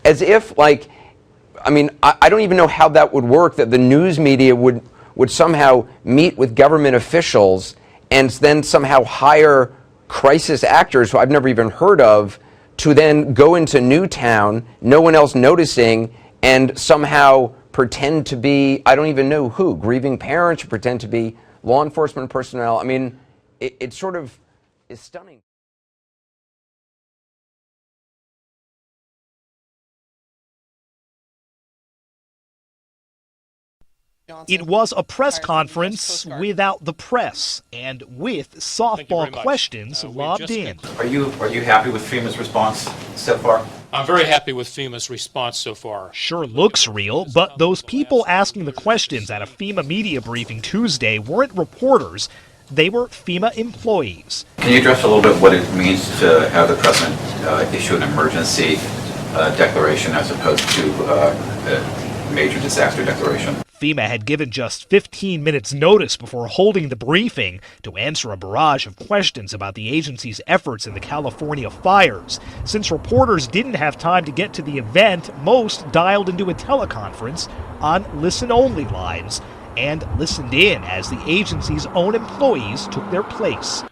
as if, like, I mean, I don't even know how that would work, that the news media would somehow meet with government officials and then somehow hire crisis actors who I've never even heard of to then go into Newtown, no one else noticing, and somehow pretend to be, I don't even know who, grieving parents, or pretend to be law enforcement personnel. I mean, it sort of is stunning. It was a press conference without the press and with softball questions lobbed in. Are you happy with FEMA's response so far? I'm very happy with FEMA's response so far. Sure looks real, but those people asking the questions at a FEMA media briefing Tuesday weren't reporters. They were FEMA employees. Can you address a little bit what it means to have the president issue an emergency declaration as opposed to a major disaster declaration? FEMA had given just 15 minutes notice before holding the briefing to answer a barrage of questions about the agency's efforts in the California fires. Since reporters didn't have time to get to the event, most dialed into a teleconference on listen-only lines and listened in as the agency's own employees took their place.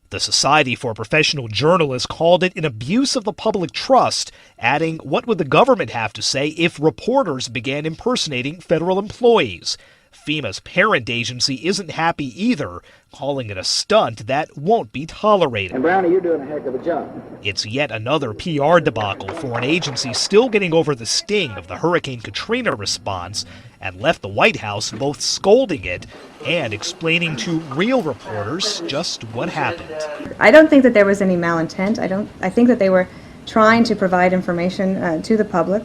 The Society for Professional Journalists called it an abuse of the public trust, adding, what would the government have to say if reporters began impersonating federal employees? FEMA's parent agency isn't happy either, calling it a stunt that won't be tolerated. And Brownie, you're doing a heck of a job. It's yet another PR debacle for an agency still getting over the sting of the Hurricane Katrina response and left the White House both scolding it and explaining to real reporters just what happened. I don't think that there was any malintent. I think that they were trying to provide information to the public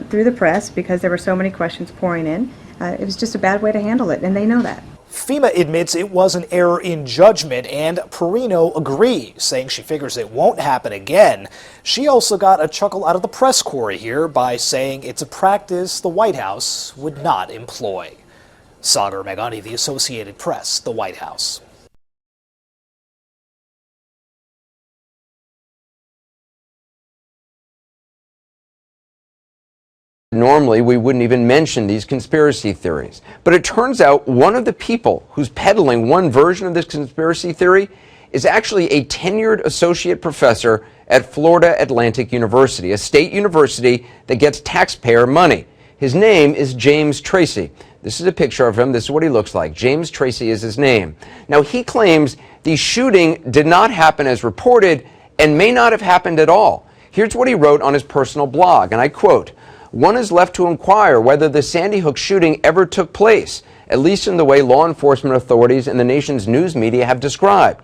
through the press because there were so many questions pouring in. It was just a bad way to handle it, and they know that. FEMA admits it was an error in judgment, and Perino agrees, saying she figures it won't happen again. She also got a chuckle out of the press corps here by saying it's a practice the White House would not employ. Saga Megani, The Associated Press, the White House. Normally, we wouldn't even mention these conspiracy theories. But it turns out one of the people who's peddling one version of this conspiracy theory is actually a tenured associate professor at Florida Atlantic University, a state university that gets taxpayer money. His name is James Tracy. This is a picture of him. This is what he looks like. James Tracy is his name. Now, he claims the shooting did not happen as reported and may not have happened at all. Here's what he wrote on his personal blog, and I quote, "One is left to inquire whether the Sandy Hook shooting ever took place, at least in the way law enforcement authorities and the nation's news media have described."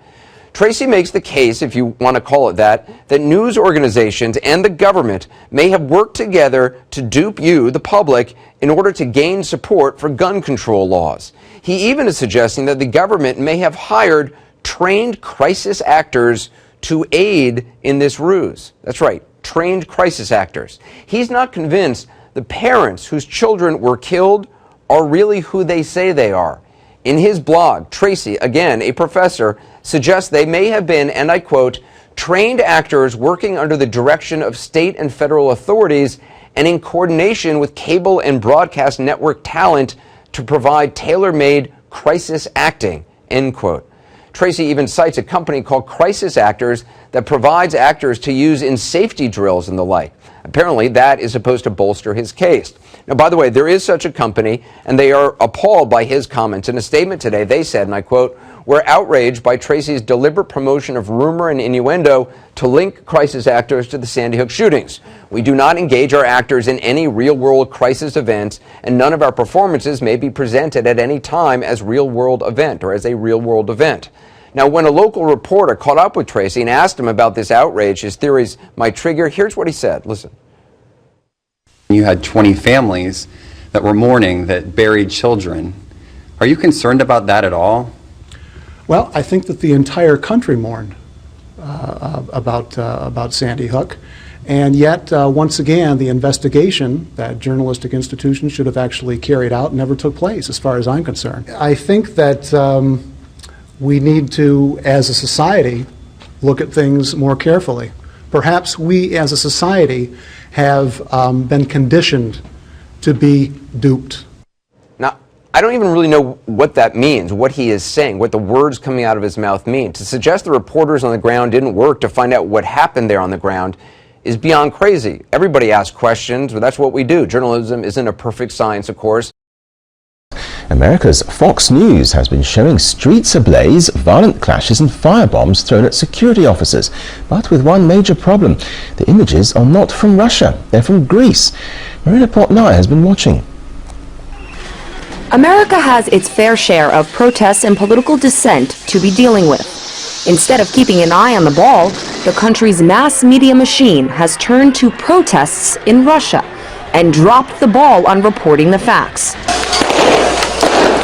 Tracy makes the case, if you want to call it that news organizations and the government may have worked together to dupe you, the public, in order to gain support for gun control laws. He even is suggesting that the government may have hired trained crisis actors to aid in this ruse. That's right. Trained crisis actors. He's not convinced the parents whose children were killed are really who they say they are. In his blog, Tracy, again a professor, suggests they may have been, and I quote, trained actors working under the direction of state and federal authorities and in coordination with cable and broadcast network talent to provide tailor-made crisis acting, end quote. Tracy even cites a company called Crisis Actors that provides actors to use in safety drills and the like. Apparently, that is supposed to bolster his case. Now, by the way, there is such a company, and they are appalled by his comments. In a statement today, they said, and I quote, "We're outraged by Tracy's deliberate promotion of rumor and innuendo to link crisis actors to the Sandy Hook shootings. We do not engage our actors in any real-world crisis events, and none of our performances may be presented at any time as real-world event or as a real-world event." Now, when a local reporter caught up with Tracy and asked him about this outrage his theories might trigger, here's what he said. Listen. You had 20 families that were mourning that buried children. Are you concerned about that at all? Well, I think that the entire country mourned about Sandy Hook. And yet, once again, the investigation that journalistic institutions should have actually carried out never took place, as far as I'm concerned. I think that we need to, as a society, look at things more carefully. Perhaps we, as a society, have been conditioned to be duped. Now, I don't even really know what that means, what he is saying, what the words coming out of his mouth mean. To suggest the reporters on the ground didn't work to find out what happened there on the ground is beyond crazy. Everybody asks questions, but that's what we do. Journalism isn't a perfect science, of course. America's Fox News has been showing streets ablaze, violent clashes and firebombs thrown at security officers, but with one major problem. The images are not from Russia, they're from Greece. Marina Portnaya has been watching. America has its fair share of protests and political dissent to be dealing with. Instead of keeping an eye on the ball, the country's mass media machine has turned to protests in Russia and dropped the ball on reporting the facts.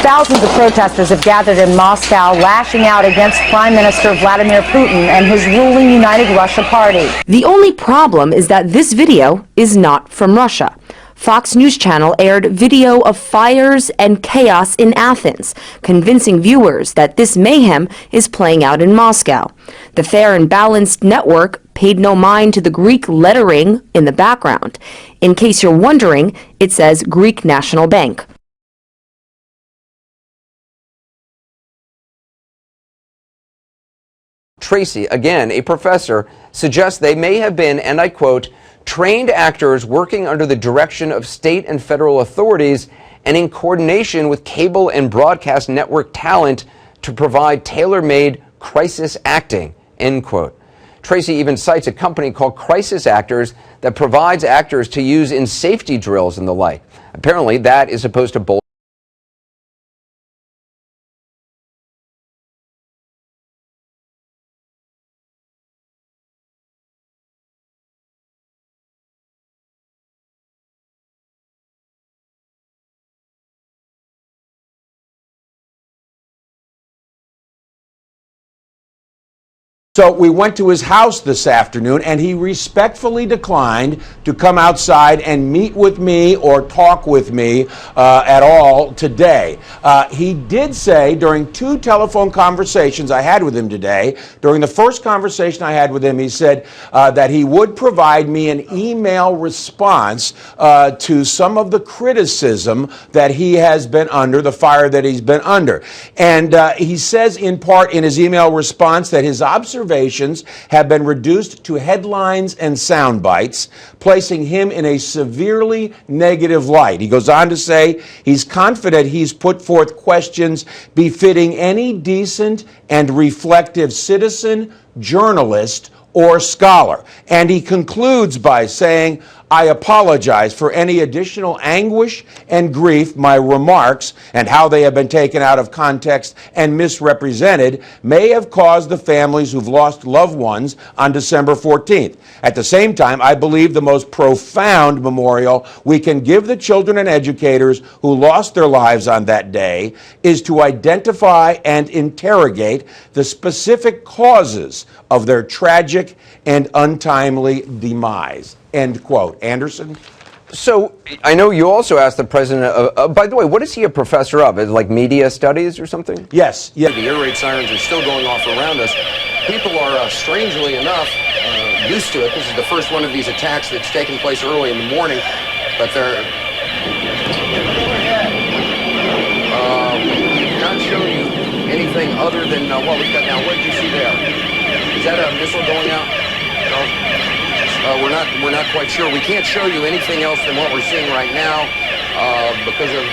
Thousands of protesters have gathered in Moscow, lashing out against Prime Minister Vladimir Putin and his ruling United Russia Party. The only problem is that this video is not from Russia. Fox News Channel aired video of fires and chaos in Athens, convincing viewers that this mayhem is playing out in Moscow. The Fair and Balanced network paid no mind to the Greek lettering in the background. In case you're wondering, it says Greek National Bank. Tracy, again, a professor, suggests they may have been, and I quote, trained actors working under the direction of state and federal authorities and in coordination with cable and broadcast network talent to provide tailor-made crisis acting, end quote. Tracy even cites a company called Crisis Actors that provides actors to use in safety drills and the like. Apparently, that is supposed to bolster So we went to his house this afternoon, and he respectfully declined to come outside and meet with me or talk with me at all today. He did say during 2 telephone conversations I had with him today, during the first conversation I had with him, he said that he would provide me an email response to some of the criticism that he has been under, the fire that he's been under. And he says in part in his email response that his observations have been reduced to headlines and sound bites, placing him in a severely negative light. He goes on to say he's confident he's put forth questions befitting any decent and reflective citizen, journalist, or scholar. And he concludes by saying, I apologize for any additional anguish and grief my remarks and how they have been taken out of context and misrepresented may have caused the families who've lost loved ones on December 14th. At the same time, I believe the most profound memorial we can give the children and educators who lost their lives on that day is to identify and interrogate the specific causes of their tragic and untimely demise. End quote. Anderson? So I know you also asked the president, by the way, what is he a professor of? Is it like media studies or something? Yes. Yeah. The air raid sirens are still going off around us. People are, strangely enough, used to it. This is the first one of these attacks that's taken place early in the morning, but they're... not showing you anything other than what we've got now. What did you see there? Is that a missile going out? No. We're not quite sure. We can't show you anything else than what we're seeing right now because of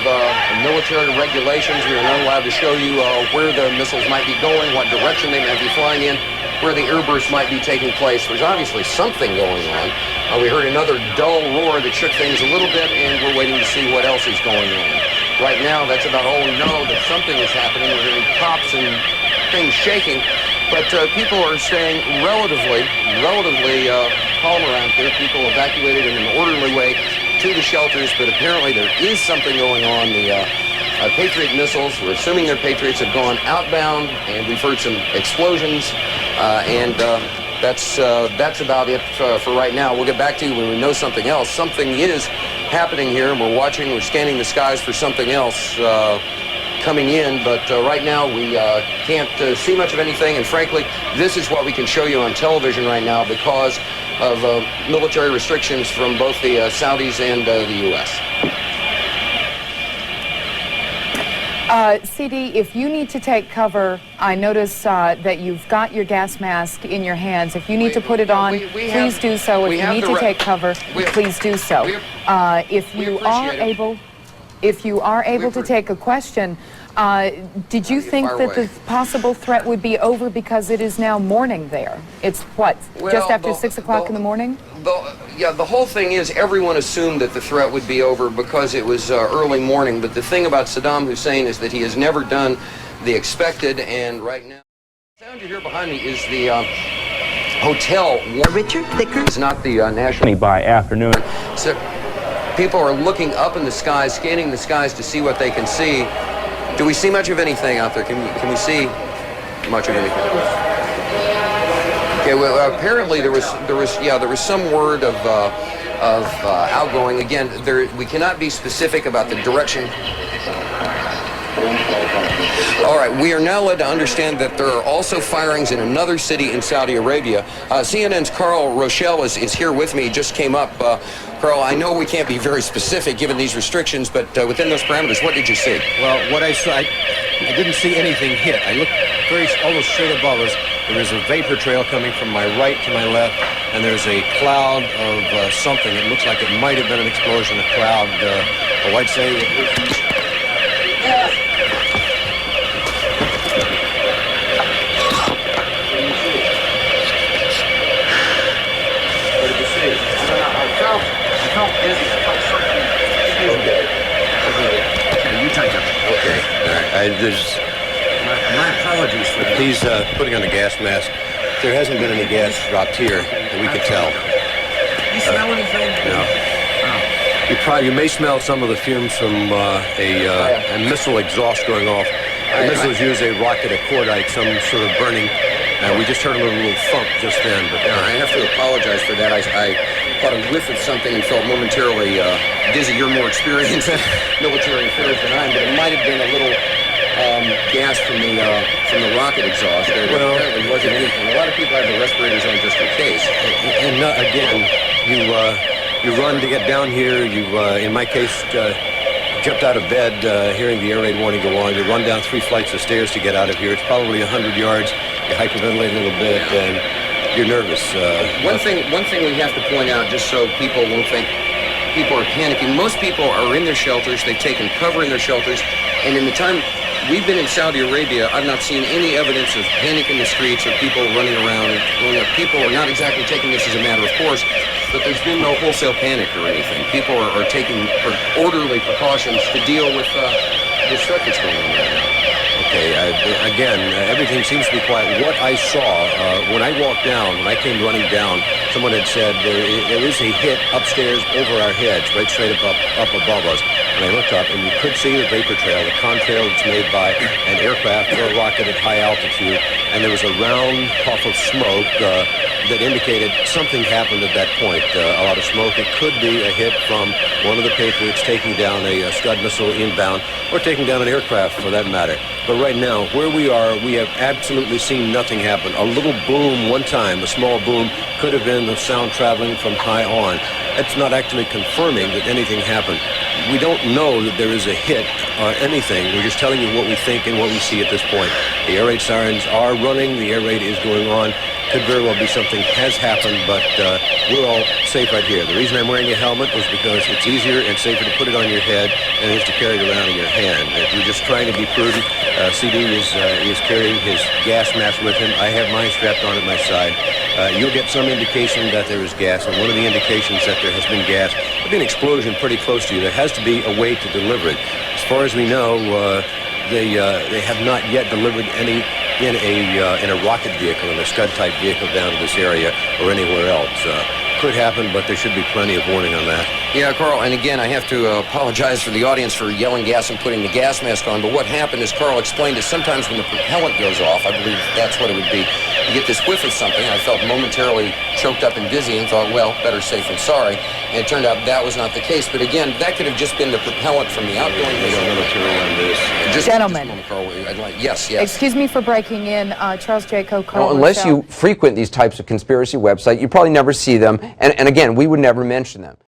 military regulations. We are not allowed to show you where the missiles might be going, what direction they might be flying in, where the airbursts might be taking place. There's obviously something going on. We heard another dull roar that shook things a little bit, and we're waiting to see what else is going on. Right now, that's about all we know, that something is happening. We're hearing pops and things shaking. But people are staying relatively calm around here. People evacuated in an orderly way to the shelters, but apparently there is something going on. The Patriot missiles, we're assuming they're Patriots, have gone outbound, and we've heard some explosions, and that's about it for right now. We'll get back to you when we know something else. Something is happening here, and we're scanning the skies for something else coming in, but right now we can't see much of anything, and frankly, this is what we can show you on television right now because military restrictions from both the Saudis and the U.S. CD, if you need to take cover, I notice that you've got your gas mask in your hands. If you need to put it on, please do so. If you need to take cover, please do so. If you are able to take a question, did you think that the possible threat would be over because it is now morning there? It's what, just after 6 o'clock in the morning? The whole thing is everyone assumed that the threat would be over because it was early morning, but the thing about Saddam Hussein is that he has never done the expected, and right now, the sound you hear behind me is the hotel. Richard Thicker. It's not the national. By afternoon. So people are looking up in the skies, scanning the skies to see what they can see. Do we see much of anything out there? Can we see much of anything? Okay. Well, apparently there was some word of outgoing. Again, we cannot be specific about the direction. All right, we are now led to understand that there are also firings in another city in Saudi Arabia. CNN's Carl Rochelle is here with me, just came up. Carl, I know we can't be very specific given these restrictions, but within those parameters, what did you see? Well, what I saw, I didn't see anything hit. I looked almost straight above us. There is a vapor trail coming from my right to my left, and there's a cloud of something. It looks like it might have been an explosion, a cloud. I'd say it was... My apologies for that. He's putting on a gas mask. There hasn't been any gas dropped here that we could tell. You smell anything? No. You may smell some of the fumes from a missile exhaust going off. The missiles use a rocket, a cordite, some sort of burning. We just heard a little thump just then. But I have to apologize for that. I caught a whiff of something and felt momentarily dizzy. You're more experienced in military affairs than I am, but it might have been a little gas from the rocket exhaust. There apparently wasn't anything. A lot of people have the respirators on just in case. And again, you run to get down here. You, in my case, jumped out of bed hearing the air raid warning go on. You run down 3 flights of stairs to get out of here. It's probably 100 yards. You hyperventilate a little bit, and you're nervous. One thing we have to point out, just so people won't think people are panicking. Most people are in their shelters. They've taken cover in their shelters, and in the time we've been in Saudi Arabia, I've not seen any evidence of panic in the streets or people running around. People are not exactly taking this as a matter of course, but there's been no wholesale panic or anything. People are taking orderly precautions to deal with the threat that's going on right now. Okay, again, everything seems to be quiet. What I saw when I walked down, when I came running down, someone had said there is a hit upstairs over our heads, right straight up above us. And I looked up, and you could see the vapor trail, the contrail that's made by an aircraft or a rocket at high altitude. And there was a round puff of smoke that indicated something happened at that point. A lot of smoke. It could be a hit from one of the Patriots taking down a Scud missile inbound, or taking down an aircraft for that matter. But right now, where we are, we have absolutely seen nothing happen. A little boom one time, a small boom, could have been the sound traveling from high on. That's not actually confirming that anything happened. We don't know that there is a hit or anything. We're just telling you what we think and what we see at this point. The air raid sirens are running. The air raid is going on. Could very well be something has happened, but we're all safe right here. The reason I'm wearing a helmet was because it's easier and safer to put it on your head than it is to carry it around in your hand. If you're just trying to be prudent, CD is carrying his gas mask with him. I have mine strapped on at my side. You'll get some indication that there is gas, and one of the indications that there has been gas, there'll be an explosion pretty close to you. There has to be a way to deliver it. As far as we know, they have not yet delivered any in a rocket vehicle, in a Scud-type vehicle down to this area or anywhere else. could happen, but there should be plenty of warning on that. Yeah, Carl, and again, I have to apologize for the audience for yelling gas and putting the gas mask on, but what happened, as Carl explained, is sometimes when the propellant goes off, I believe that's what it would be, you get this whiff of something. I felt momentarily choked up and dizzy and thought, well, better safe than sorry. And it turned out that was not the case. But again, that could have just been the propellant from the outgoing missile. Gentlemen. Yes. Excuse me for breaking in. Charles Jaco, Carl Unless Rochelle. you frequent these types of conspiracy websites, you probably never see them. And again, we would never mention them.